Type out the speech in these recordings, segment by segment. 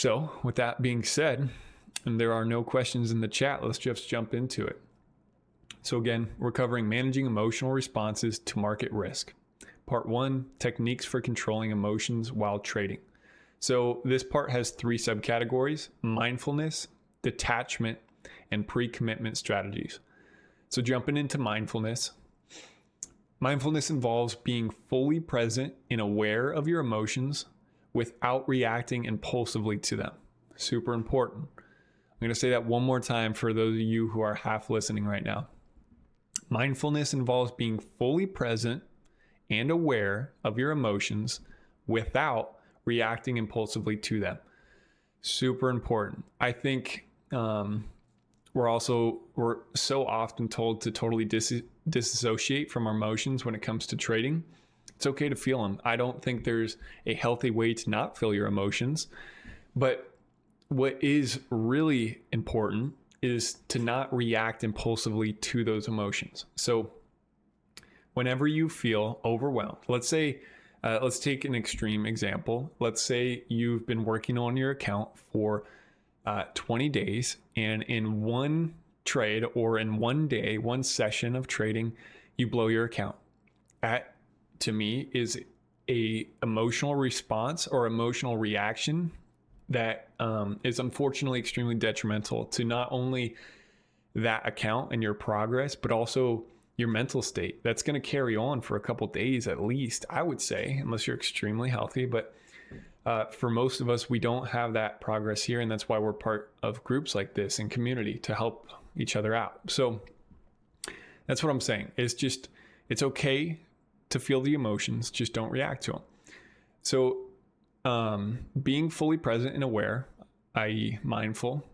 So with that being said, and there are no questions in the chat, let's just jump into it. So again, we're covering managing emotional responses to market risk. Part 1, techniques for controlling emotions while trading. So this part has 3 subcategories: mindfulness, detachment, and pre-commitment strategies. So jumping into mindfulness. Mindfulness involves being fully present and aware of your emotions without reacting impulsively to them. Super important. I'm going to say that one more time for those of you who are half listening right now. Mindfulness involves being fully present and aware of your emotions without reacting impulsively to them. Super important. I think we're so often told to totally disassociate from our emotions when it comes to trading. It's okay to feel them. I don't think there's a healthy way to not feel your emotions. But what is really important is to not react impulsively to those emotions. So whenever you feel overwhelmed, let's say, let's take an extreme example. Let's say you've been working on your account for 20 days, and in one trade or in one day, one session of trading, you blow your account. That, to me, is a emotional response or emotional reaction that is unfortunately extremely detrimental to not only that account and your progress, but also your mental state. That's going to carry on for a couple of days at least, I would say, unless you're extremely healthy. But for most of us, we don't have that progress here. And that's why we're part of groups like this and community to help each other out. So that's what I'm saying. It's okay to feel the emotions, just don't react to them. So being fully present and aware, i.e. mindful,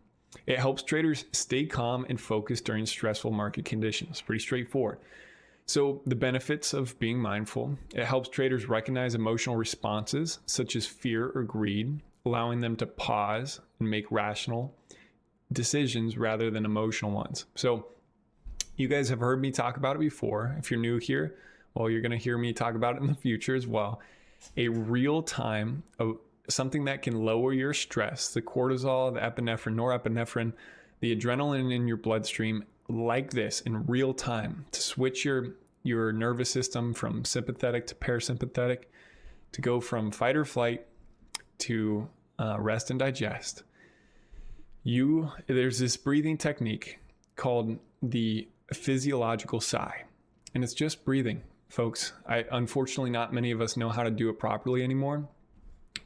it helps traders stay calm and focused during stressful market conditions. Pretty straightforward. So the benefits of being mindful: it helps traders recognize emotional responses such as fear or greed, allowing them to pause and make rational decisions rather than emotional ones. So you guys have heard me talk about it before. If you're new here, well, you're going to hear me talk about it in the future as well. A real time of something that can lower your stress, the cortisol, the epinephrine, norepinephrine, the adrenaline in your bloodstream, like this in real time, to switch your nervous system from sympathetic to parasympathetic, to go from fight or flight to rest and digest. There's this breathing technique called the physiological sigh, and it's just breathing, folks. Unfortunately, not many of us know how to do it properly anymore.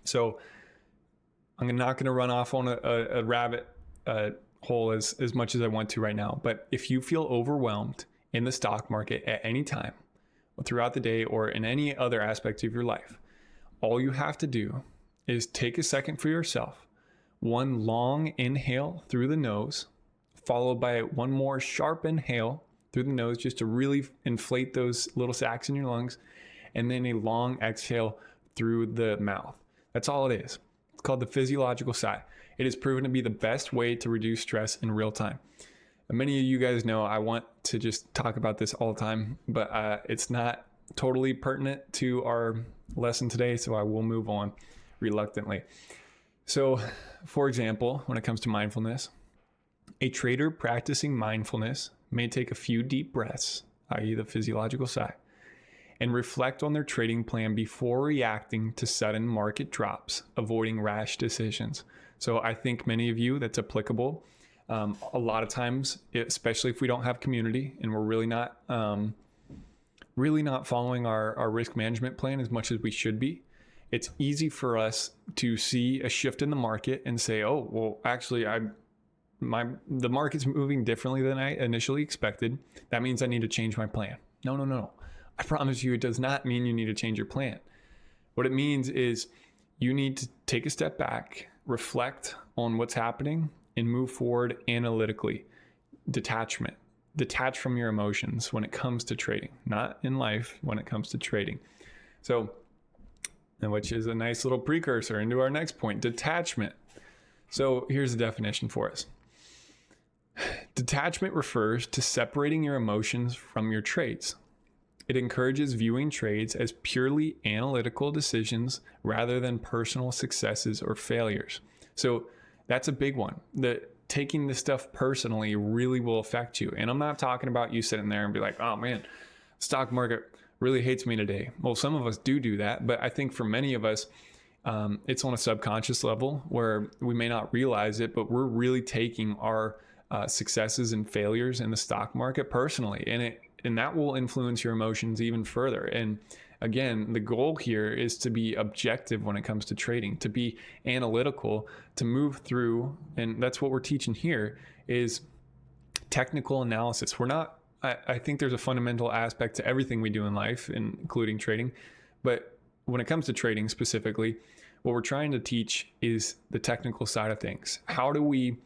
So I'm not going to run off on a rabbit hole as much as I want to right now. But if you feel overwhelmed in the stock market at any time, throughout the day, or in any other aspect of your life, all you have to do is take a second for yourself. One long inhale through the nose, followed by one more sharp inhale through the nose, just to really inflate those little sacs in your lungs, and then a long exhale through the mouth. That's all it is. It's called the physiological sigh. It is proven to be the best way to reduce stress in real time. And many of you guys know I want to just talk about this all the time, but it's not totally pertinent to our lesson today, so I will move on reluctantly. So, for example, when it comes to mindfulness, a trader practicing mindfulness may take a few deep breaths, i.e. the physiological sigh, and reflect on their trading plan before reacting to sudden market drops, avoiding rash decisions. So I think many of you, that's applicable. A lot of times, especially if we don't have community and we're really not following our risk management plan as much as we should be, it's easy for us to see a shift in the market and say, oh, well, actually, the market's moving differently than I initially expected. That means I need to change my plan. No. I promise you, it does not mean you need to change your plan. What it means is you need to take a step back, reflect on what's happening, and move forward analytically. Detachment. Detach from your emotions when it comes to trading, not in life, when it comes to trading. So, which is a nice little precursor into our next point, detachment. So here's the definition for us. Detachment refers to separating your emotions from your trades. It encourages viewing trades as purely analytical decisions rather than personal successes or failures. So that's a big one. Taking this stuff personally really will affect you. And I'm not talking about you sitting there and be like, oh man, stock market really hates me today. Well, some of us do that, but I think for many of us, it's on a subconscious level where we may not realize it, but we're really taking our successes and failures in the stock market personally, and that will influence your emotions even further. And again, the goal here is to be objective when it comes to trading, to be analytical, to move through, and that's what we're teaching here is technical analysis. I think there's a fundamental aspect to everything we do in life, including trading, but when it comes to trading specifically, what we're trying to teach is the technical side of things. How do we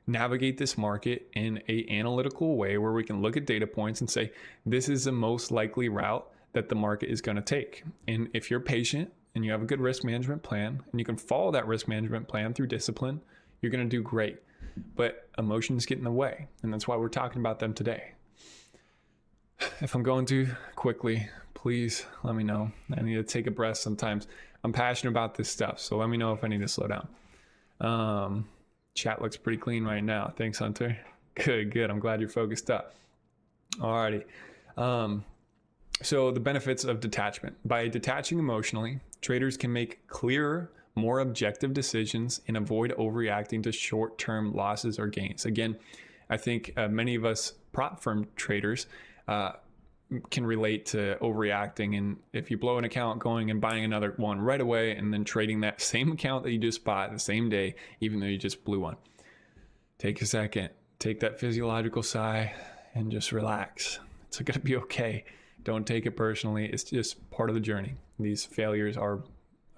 navigate this market in an analytical way where we can look at data points and say, this is the most likely route that the market is going to take. And if you're patient and you have a good risk management plan and you can follow that risk management plan through discipline, you're going to do great. But emotions get in the way. And that's why we're talking about them today. If I'm going too quickly, please let me know. I need to take a breath sometimes. I'm passionate about this stuff, so let me know if I need to slow down. Chat looks pretty clean right now. Thanks, Hunter. Good. I'm glad you're focused up. Alrighty. So the benefits of detachment. By detaching emotionally, traders can make clearer, more objective decisions and avoid overreacting to short-term losses or gains. Again, I think many of us prop firm traders can relate to overreacting. And if you blow an account going and buying another one right away and then trading that same account that you just bought the same day, even though you just blew one, take a second, take that physiological sigh and just relax. It's going to be okay. Don't take it personally. It's just part of the journey. These failures are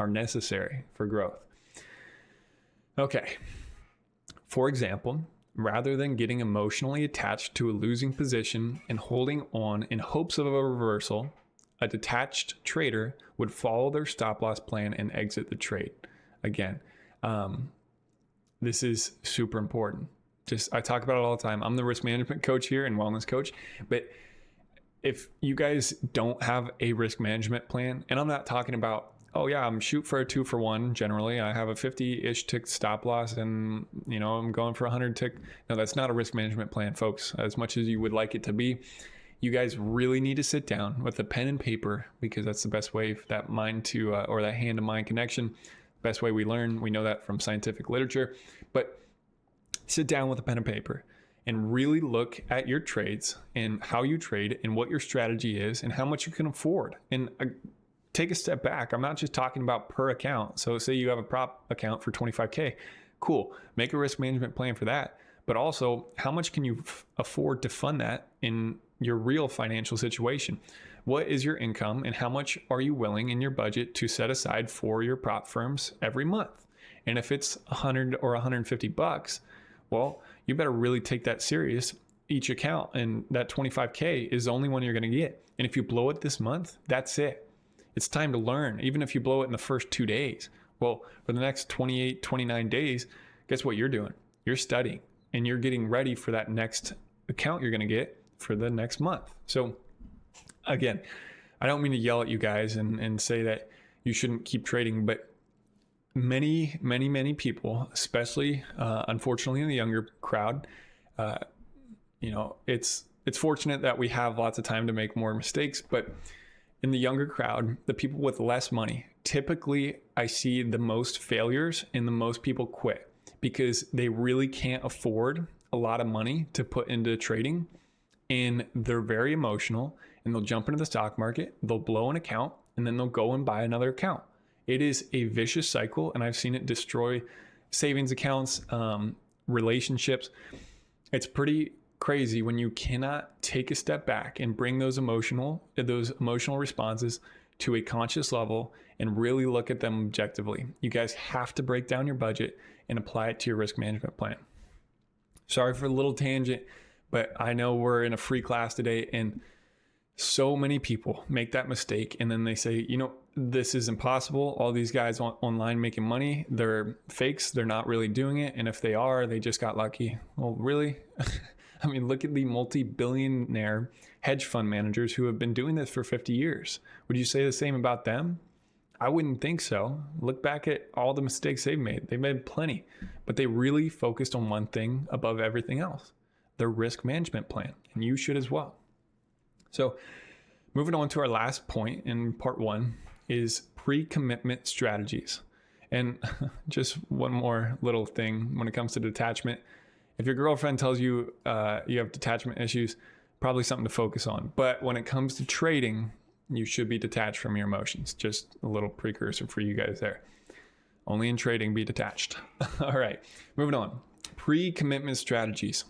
necessary for growth. Okay. For example, rather than getting emotionally attached to a losing position and holding on in hopes of a reversal, a detached trader would follow their stop loss plan and exit the trade. Again, this is super important. I talk about it all the time. I'm the risk management coach here and wellness coach, but if you guys don't have a risk management plan, and I'm not talking about, oh yeah, I'm shoot for a 2-for-1. Generally, I have a 50-ish tick stop loss and, I'm going for 100 tick. No, that's not a risk management plan, folks. As much as you would like it to be, you guys really need to sit down with a pen and paper, because that's the best way for that mind to, or that hand to mind connection. Best way we learn. We know that from scientific literature, but sit down with a pen and paper and really look at your trades and how you trade and what your strategy is and how much you can afford. And take a step back. I'm not just talking about per account. So say you have a prop account for 25K. Cool. Make a risk management plan for that. But also, how much can you afford to fund that in your real financial situation? What is your income and how much are you willing in your budget to set aside for your prop firms every month? And if it's 100 or 150 bucks, well, you better really take that serious. Each account, and that 25K is the only one you're going to get. And if you blow it this month, that's it. It's time to learn. Even if you blow it in the first 2 days, well, for the next 28, 29 days, guess what you're doing? You're studying and you're getting ready for that next account you're going to get for the next month. So again, I don't mean to yell at you guys and say that you shouldn't keep trading, but many people, especially unfortunately in the younger crowd, it's fortunate that we have lots of time to make more mistakes, but in the younger crowd, the people with less money, typically I see the most failures and the most people quit because they really can't afford a lot of money to put into trading, and they're very emotional and they'll jump into the stock market, they'll blow an account, and then they'll go and buy another account. It is a vicious cycle, and I've seen it destroy savings accounts, relationships. It's pretty crazy when you cannot take a step back and bring those emotional responses to a conscious level and really look at them objectively. You guys have to break down your budget and apply it to your risk management plan. Sorry for a little tangent, but I know we're in a free class today, and so many people make that mistake, and then they say, this is impossible. All these guys online making money, they're fakes. They're not really doing it. And if they are, they just got lucky. Well, really? I mean, look at the multi-billionaire hedge fund managers who have been doing this for 50 years. Would you say the same about them? I wouldn't think so. Look back at all the mistakes they've made. They've made plenty, but they really focused on one thing above everything else, their risk management plan, and you should as well. So moving on to our last point in part 1 is pre-commitment strategies. And just one more little thing when it comes to detachment. If your girlfriend tells you you have detachment issues, probably something to focus on. But when it comes to trading, you should be detached from your emotions. Just a little precursor for you guys there. Only in trading, be detached. All right, moving on. Pre-commitment strategies.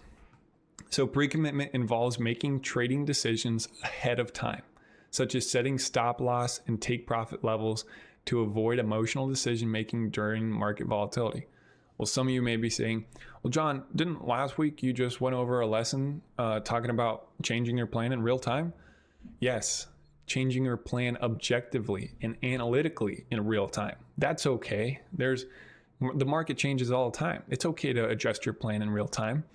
So pre-commitment involves making trading decisions ahead of time, such as setting stop loss and take profit levels to avoid emotional decision making during market volatility. Well, some of you may be saying, well, John, didn't last week you just went over a lesson talking about changing your plan in real time? Yes, changing your plan objectively and analytically in real time. That's okay. The market changes all the time. It's okay to adjust your plan in real time.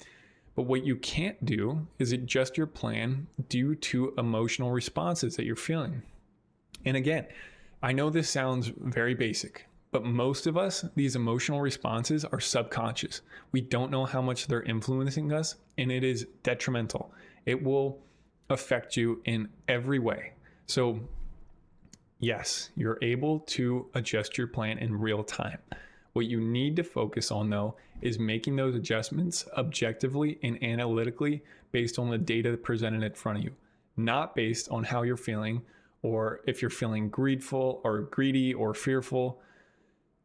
But what you can't do is adjust your plan due to emotional responses that you're feeling. And again, I know this sounds very basic, but most of us, these emotional responses are subconscious. We don't know how much they're influencing us, and it is detrimental. It will affect you in every way. So yes, you're able to adjust your plan in real time. What you need to focus on, though, is making those adjustments objectively and analytically based on the data presented in front of you, not based on how you're feeling or if you're feeling greedful or greedy or fearful.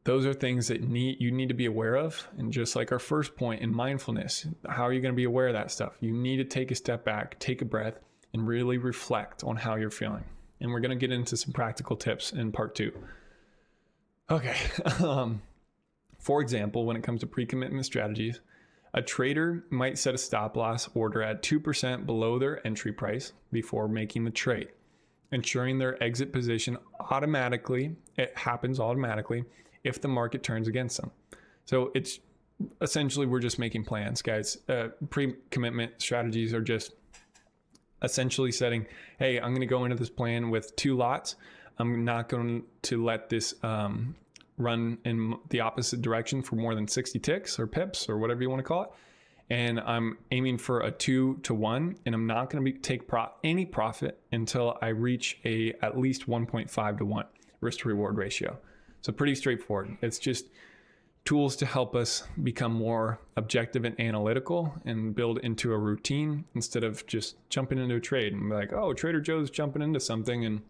Those are things that you need to be aware of. And just like our first point in mindfulness, how are you going to be aware of that stuff? You need to take a step back, take a breath, and really reflect on how you're feeling. And we're going to get into some practical tips in part 2. Okay. For example, when it comes to pre-commitment strategies, a trader might set a stop loss order at 2% below their entry price before making the trade, ensuring their exit position it happens automatically if the market turns against them. So it's essentially, we're just making plans, guys. Pre-commitment strategies are just essentially setting, hey, I'm going to go into this plan with 2 lots. I'm not going to let this run in the opposite direction for more than 60 ticks or pips or whatever you want to call it. And I'm aiming for a 2-to-1, and I'm not going to take any profit until I reach at least 1.5-to-1 risk to reward ratio. So pretty straightforward. It's just tools to help us become more objective and analytical and build into a routine instead of just jumping into a trade and be like, oh, Trader Joe's jumping into something, and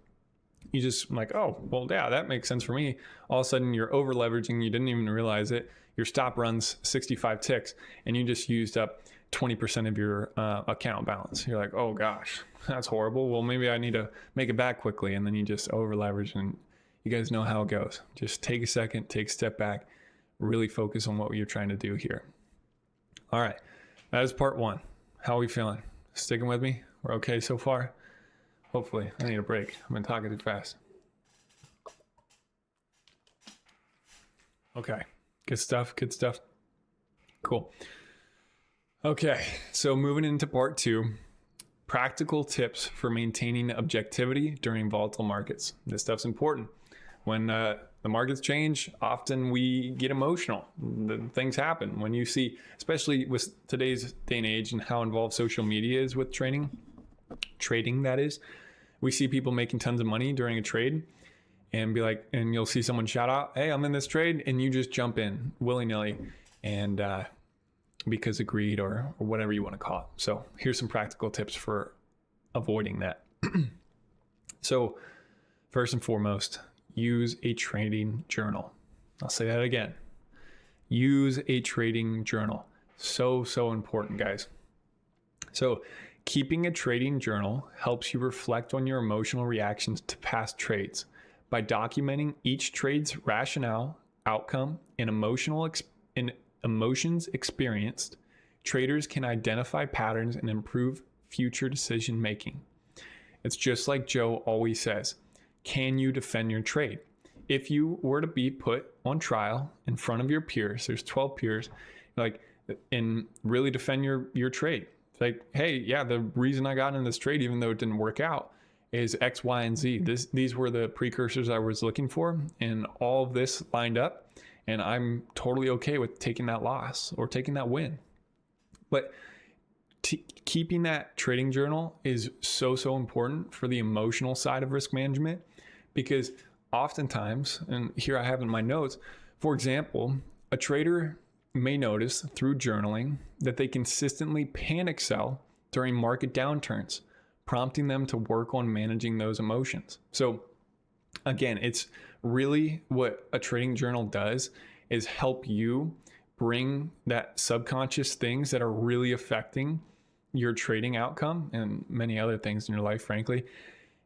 you just like, oh, well, yeah, that makes sense for me. All of a sudden you're over leveraging. You didn't even realize it. Your stop runs 65 ticks and you just used up 20% of your account balance. You're like, oh gosh, that's horrible. Well, maybe I need to make it back quickly. And then you just over leverage, and you guys know how it goes. Just take a second, take a step back, really focus on what you're trying to do here. All right, that is part 1. How are we feeling? Sticking with me? We're okay so far? Hopefully. I need a break. I've been talking too fast. Okay, good stuff, good stuff. Cool. Okay, so moving into part 2, practical tips for maintaining objectivity during volatile markets. This stuff's important. When the markets change, often we get emotional. Things happen. When you see, especially with today's day and age and how involved social media is with trading that is, we see people making tons of money during a trade and be like, and you'll see someone shout out, hey, I'm in this trade, and you just jump in willy-nilly and because of greed or whatever you want to call it. So here's some practical tips for avoiding that. So first and foremost, use a trading journal. I'll say that again. Use a trading journal. So important, guys. So keeping a trading journal helps you reflect on your emotional reactions to past trades. By documenting each trade's rationale, outcome, and emotions experienced, traders can identify patterns and improve future decision making. It's just like Joe always says, can you defend your trade? If you were to be put on trial in front of your peers, there's 12 peers, and really defend your trade. It's like, hey, yeah, the reason I got in this trade, even though it didn't work out, is X, Y, and Z. These were the precursors I was looking for, and all of this lined up, and I'm totally okay with taking that loss or taking that win. But keeping that trading journal is so important for the emotional side of risk management, because oftentimes, and here I have in my notes, for example, a trader may notice through journaling that they consistently panic sell during market downturns, prompting them to work on managing those emotions. So again, it's really what a trading journal does is help you bring that subconscious things that are really affecting your trading outcome and many other things in your life, frankly,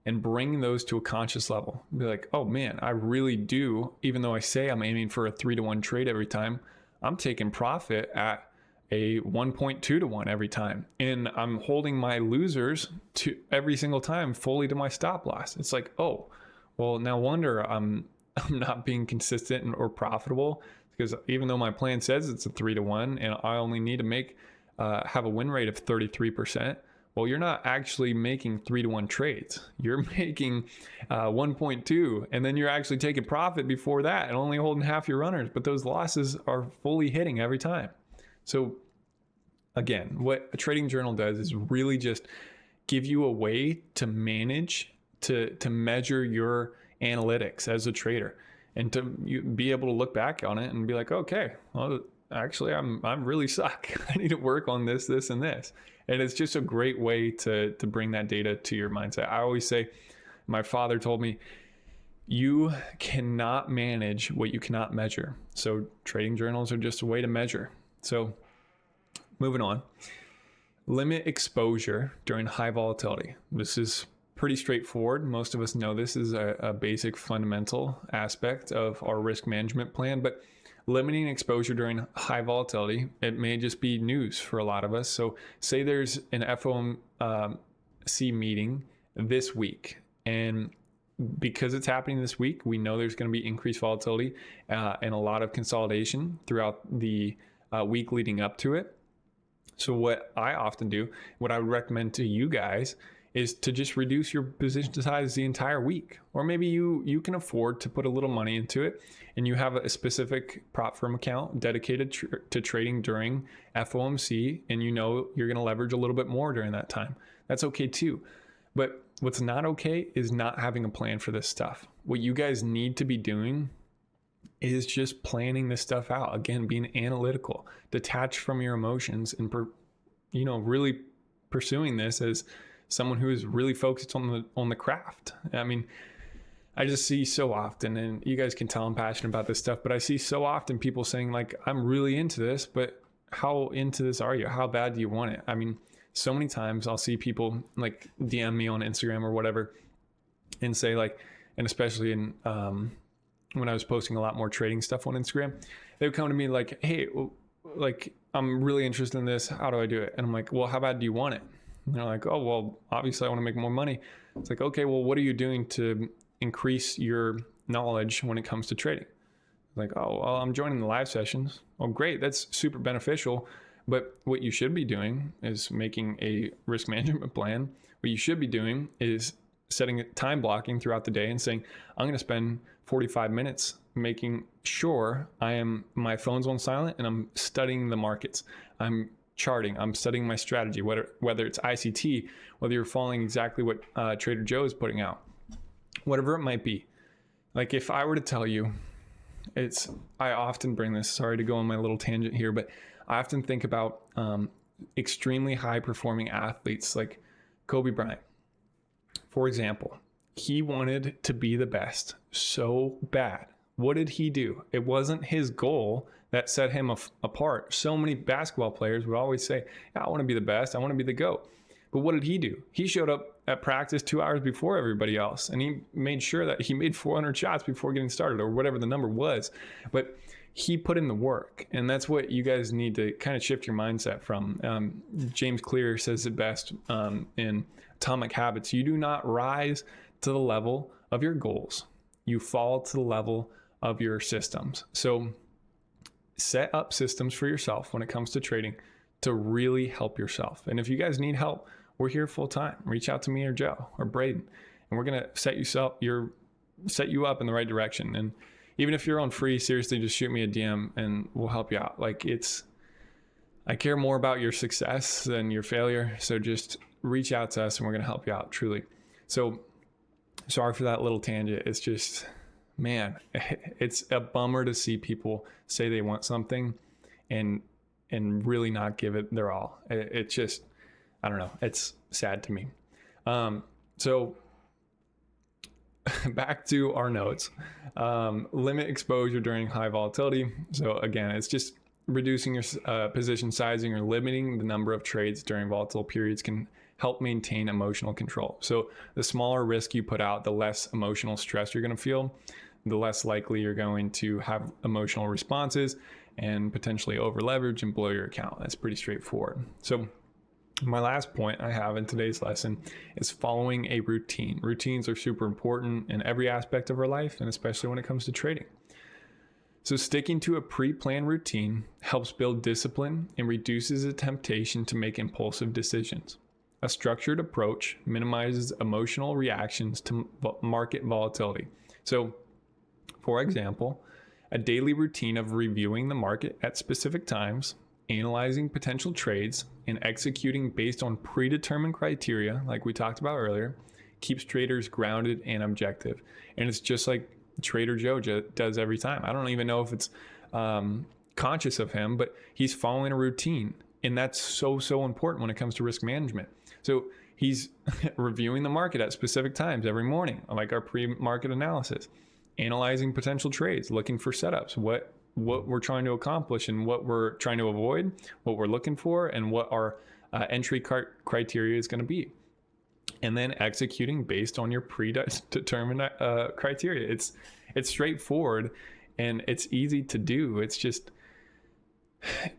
and bring those to a conscious level. Be like, oh man, I really do, even though I say I'm aiming for a 3-to-1 trade every time, I'm taking profit at a 1.2 to 1 every time. And I'm holding my losers to every single time fully to my stop loss. It's like, oh, well, no wonder I'm not being consistent or profitable, because even though my plan says it's a 3-to-1 and I only need to have a win rate of 33%, well, you're not actually making 3-to-1 trades. You're making 1.2, and then you're actually taking profit before that and only holding half your runners, but those losses are fully hitting every time. So again, what a trading journal does is really just give you a way to manage, to measure your analytics as a trader, and to be able to look back on it and be like, okay, well, actually, I'm really suck. I need to work on this, and this. And it's just a great way to bring that data to your mindset. I always say, my father told me, you cannot manage what you cannot measure. So trading journals are just a way to measure. So moving on, limit exposure during high volatility. This is pretty straightforward. Most of us know this is a basic fundamental aspect of our risk management plan, but limiting exposure during high volatility, it may just be news for a lot of us. So say there's an FOMC meeting this week, and because it's happening this week, we know there's going to be increased volatility and a lot of consolidation throughout the week leading up to it. So what I often do, what I would recommend to you guys, is to just reduce your position size the entire week. Or maybe you can afford to put a little money into it, and you have a specific prop firm account dedicated to trading during FOMC, and you know you're gonna leverage a little bit more during that time. That's okay too. But what's not okay is not having a plan for this stuff. What you guys need to be doing is just planning this stuff out. Again, being analytical, detached from your emotions, and really pursuing this as someone who is really focused on the craft. I mean, I just see so often, and you guys can tell I'm passionate about this stuff, but I see so often people saying like, I'm really into this, but how into this are you? How bad do you want it? I mean, so many times I'll see people like DM me on Instagram or whatever and say like, and especially in when I was posting a lot more trading stuff on Instagram, they would come to me like, hey, like, I'm really interested in this. How do I do it? And I'm like, well, how bad do you want it? And they're like, oh, well, obviously I want to make more money. It's like, okay, well, what are you doing to increase your knowledge when it comes to trading? Like, oh, well, I'm joining the live sessions. Oh, great. That's super beneficial. But what you should be doing is making a risk management plan. What you should be doing is setting time blocking throughout the day and saying, I'm going to spend 45 minutes making sure my phone's on silent and I'm studying the markets. I'm charting, I'm studying my strategy, whether it's ICT, whether you're following exactly what Trader Joe is putting out, whatever it might be. Like if I were to tell you, I often bring this, sorry to go on my little tangent here, but I often think about extremely high performing athletes like Kobe Bryant. For example, he wanted to be the best so bad. What did he do? It wasn't his goal that set him apart. So many basketball players would always say, yeah, I want to be the best. I want to be the GOAT. But what did he do? He showed up at practice 2 hours before everybody else, and he made sure that he made 400 shots before getting started, or whatever the number was. But he put in the work, and that's what you guys need to kind of shift your mindset from. James Clear says it best in Atomic Habits. You do not rise to the level of your goals. You fall to the level of your systems. So set up systems for yourself when it comes to trading to really help yourself. And if you guys need help, we're here full time. Reach out to me or Joe or Braden, and we're going to set you up in the right direction. And even if you're on free, seriously, just shoot me a DM and we'll help you out. Like, I care more about your success than your failure. So just reach out to us and we're going to help you out, truly. So sorry for that little tangent. It's just, man, it's a bummer to see people say they want something and really not give it their all. It's just, I don't know. It's sad to me. So back to our notes. Limit exposure during high volatility. So again, it's just reducing your position sizing or limiting the number of trades during volatile periods can help maintain emotional control. So the smaller risk you put out, the less emotional stress you're going to feel, the less likely you're going to have emotional responses and potentially over leverage and blow your account. That's pretty straightforward. So my last point I have in today's lesson is following a routine. Routines are super important in every aspect of our life, and especially when it comes to trading. So sticking to a pre-planned routine helps build discipline and reduces the temptation to make impulsive decisions. A structured approach minimizes emotional reactions to market volatility. So, for example, a daily routine of reviewing the market at specific times, analyzing potential trades, and executing based on predetermined criteria, like we talked about earlier, keeps traders grounded and objective. And it's just like Trader Joe does every time. I don't even know if it's conscious of him, but he's following a routine. And that's so important when it comes to risk management. So he's reviewing the market at specific times every morning, like our pre-market analysis, analyzing potential trades, looking for setups, what we're trying to accomplish and what we're trying to avoid, what we're looking for, and what our entry criteria is going to be. And then executing based on your predetermined criteria. It's straightforward and it's easy to do.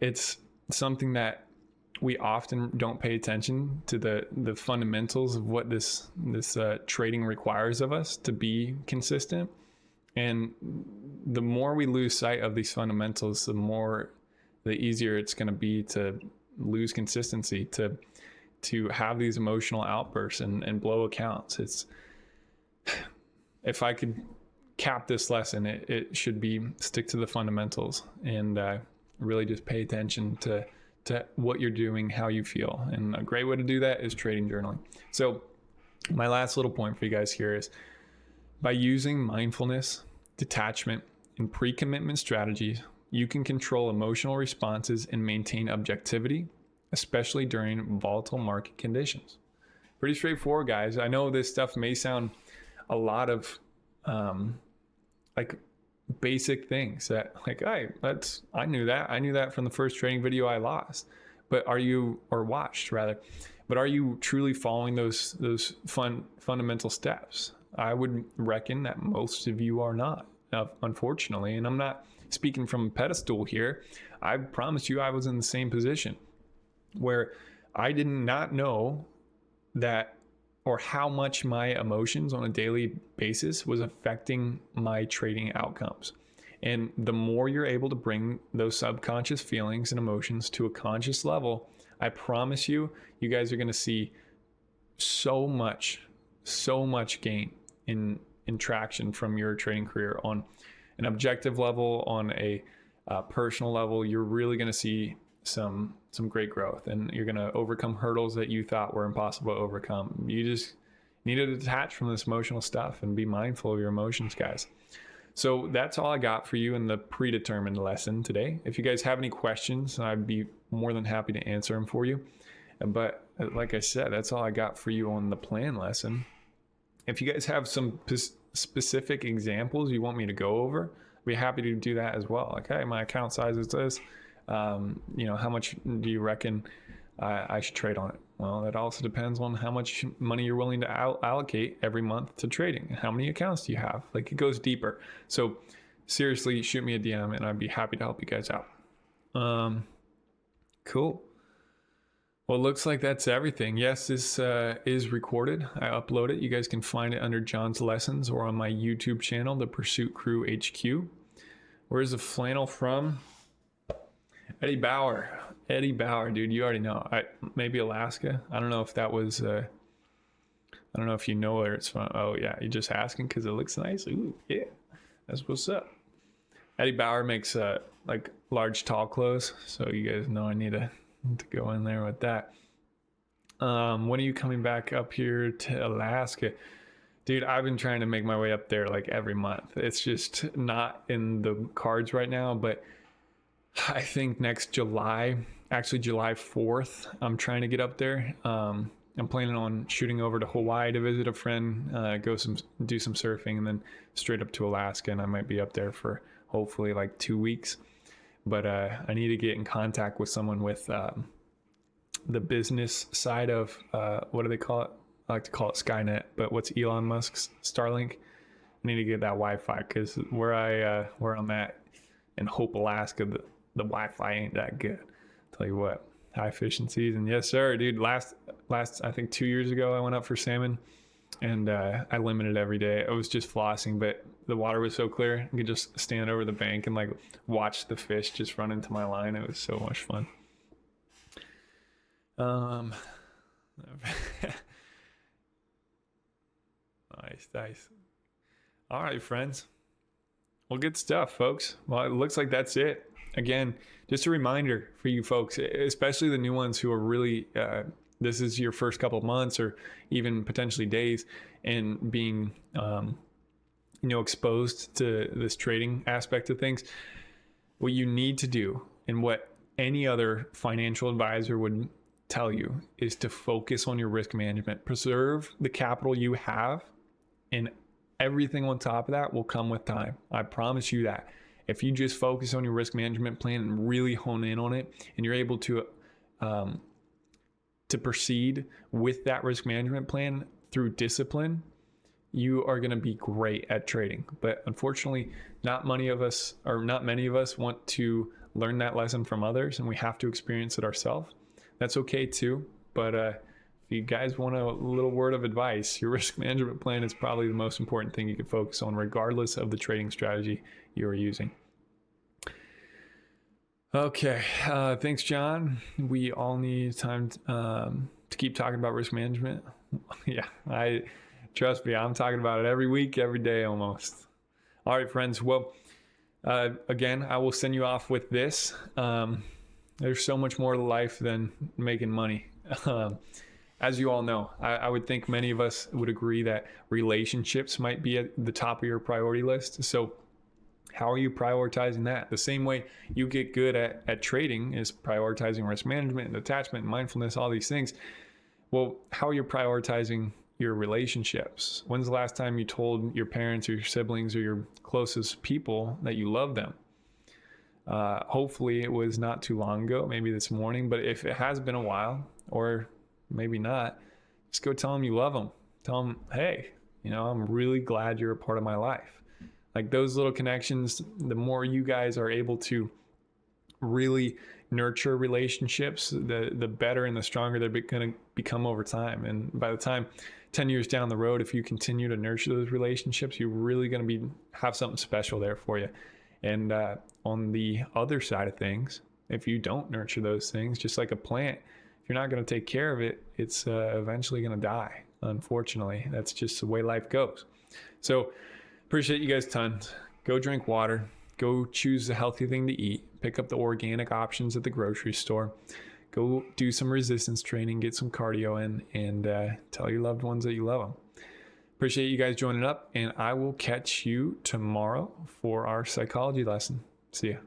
It's something that we often don't pay attention to the fundamentals of what this trading requires of us to be consistent. And the more we lose sight of these fundamentals, the easier it's going to be to lose consistency, to have these emotional outbursts and blow accounts. If I could cap this lesson, it should be stick to the fundamentals and really just pay attention to what you're doing, how you feel. And a great way to do that is trading journaling. So my last little point for you guys here is, by using mindfulness, detachment, and pre-commitment strategies, you can control emotional responses and maintain objectivity, especially during volatile market conditions. Pretty straightforward, guys. I know this stuff may sound a lot of like basic things that like, I knew that from the first trading video I lost. But are you truly following those fundamental steps? I would reckon that most of you are not, unfortunately. And I'm not speaking from a pedestal here. I promise you I was in the same position where I did not know that or how much my emotions on a daily basis was affecting my trading outcomes. And the more you're able to bring those subconscious feelings and emotions to a conscious level, I promise you, you guys are going to see so much gain in traction from your trading career on an objective level, on a personal level. You're really going to see some great growth, and you're going to overcome hurdles that you thought were impossible to overcome. You just need to detach from this emotional stuff and be mindful of your emotions, guys. So that's all I got for you in the predetermined lesson today. If you guys have any questions, I'd be more than happy to answer them for you. But like I said, that's all I got for you on the plan lesson. If you guys have some specific examples you want me to go over, I'd be happy to do that as well. Like, hey, my account size is this. How much do you reckon I should trade on it? Well, it also depends on how much money you're willing to allocate every month to trading. How many accounts do you have? Like, it goes deeper. So seriously, shoot me a DM and I'd be happy to help you guys out. Cool. Well, it looks like that's everything. Yes, this is recorded. I upload it. You guys can find it under John's Lessons or on my YouTube channel, The Pursuit Crew HQ. Where's the flannel from? Eddie Bauer, dude, you already know. Maybe Alaska. I don't know if that was I don't know if you know where it's from. Oh yeah, you're just asking because it looks nice. Ooh, yeah, that's what's up. Eddie Bauer makes like large tall clothes, so you guys know I need to go in there with that. When are you coming back up here to Alaska? Dude, I've been trying to make my way up there like every month. It's just not in the cards right now, but I think next July, actually July 4th, I'm trying to get up there. I'm planning on shooting over to Hawaii to visit a friend, do some surfing, and then straight up to Alaska. And I might be up there for hopefully like 2 weeks. But I need to get in contact with someone with the business side of what do they call it? I like to call it Skynet, but what's Elon Musk's Starlink? I need to get that Wi-Fi because where I'm at in Hope, Alaska, the Wi-Fi ain't that good. Tell you what, high efficiencies, and yes sir, dude. Last I think 2 years ago, I went up for salmon, and I limited every day. I was just flossing, but the water was so clear, I could just stand over the bank and like watch the fish just run into my line. It was so much fun. Nice. All right, friends. Well, good stuff, folks. Well, it looks like that's it. Again, just a reminder for you folks, especially the new ones who are really, this is your first couple of months or even potentially days, and being, exposed to this trading aspect of things. What you need to do, and what any other financial advisor would tell you, is to focus on your risk management. Preserve the capital you have, and everything on top of that will come with time. I promise you that. If you just focus on your risk management plan and really hone in on it, and you're able to proceed with that risk management plan through discipline, you are going to be great at trading. But unfortunately, not many of us want to learn that lesson from others, and we have to experience it ourselves. That's okay too. But if you guys want a little word of advice, your risk management plan is probably the most important thing you can focus on, regardless of the trading strategy you're using. Okay, thanks, John. We all need time to keep talking about risk management. Yeah, trust me, I'm talking about it every week, every day almost. All right, friends. Well, again, I will send you off with this. There's so much more to life than making money. As you all know, I would think many of us would agree that relationships might be at the top of your priority list. So how are you prioritizing that? The same way you get good at trading is prioritizing risk management and detachment and mindfulness, all these things. Well, how are you prioritizing your relationships? When's the last time you told your parents or your siblings or your closest people that you love them? Hopefully it was not too long ago, maybe this morning, but if it has been a while, or maybe not, just go tell them you love them. Tell them, hey, I'm really glad you're a part of my life. Like those little connections, the more you guys are able to really nurture relationships, the better and the stronger they're going to become over time. And by the time 10 years down the road, if you continue to nurture those relationships, you're really going to have something special there for you. And on the other side of things, if you don't nurture those things, just like a plant, if you're not going to take care of it, it's eventually going to die. Unfortunately, that's just the way life goes. So appreciate you guys tons. Go drink water. Go choose a healthy thing to eat. Pick up the organic options at the grocery store. Go do some resistance training, get some cardio in, and tell your loved ones that you love them. Appreciate you guys joining up, and I will catch you tomorrow for our psychology lesson. See ya.